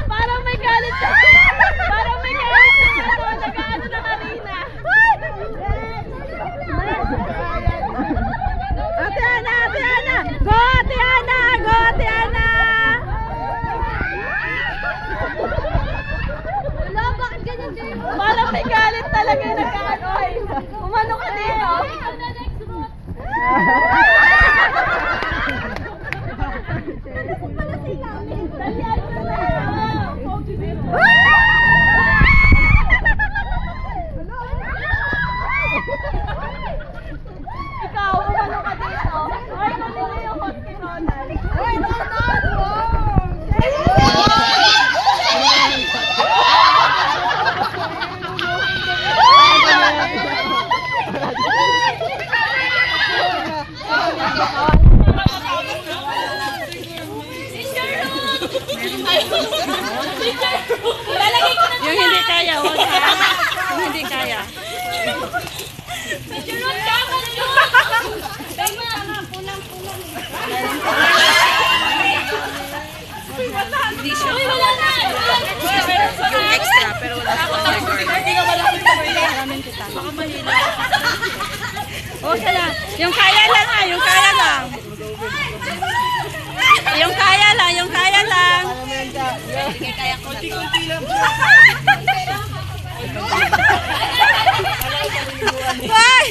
Parang may galit siya. Parang may galit siya. Nag-ano na kanina. Ate Ana! Ate Ana! Go Ate Ana! Go Ate Ana! Wala, bakit ganyan din? Parang may galit talaga yung nag-ano. Umano ka dito. Ikaw, umano ka dito. Ay, kanina yung hot ni Ronald. Ay, Ronald! Yung hindi kaya, huwag ha? Yung hindi kaya. Yung extra, pero wala sa okay lang. Yung kaya lang ha, yung kaya lang. Yung kaya lang, yung kaya lang. Kunti-kunti lang. Why?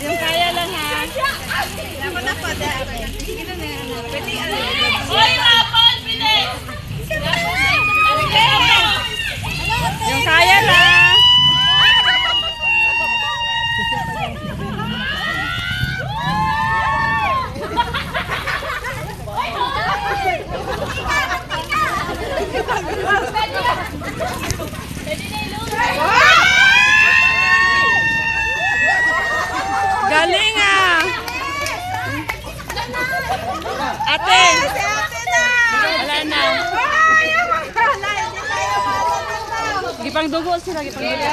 Yung kaya lang ha. Hoy, Rapol, bilis! Yung kaya lang. Galing ah! Ate! Wala na. Gipang dugo sila, gipang dugo.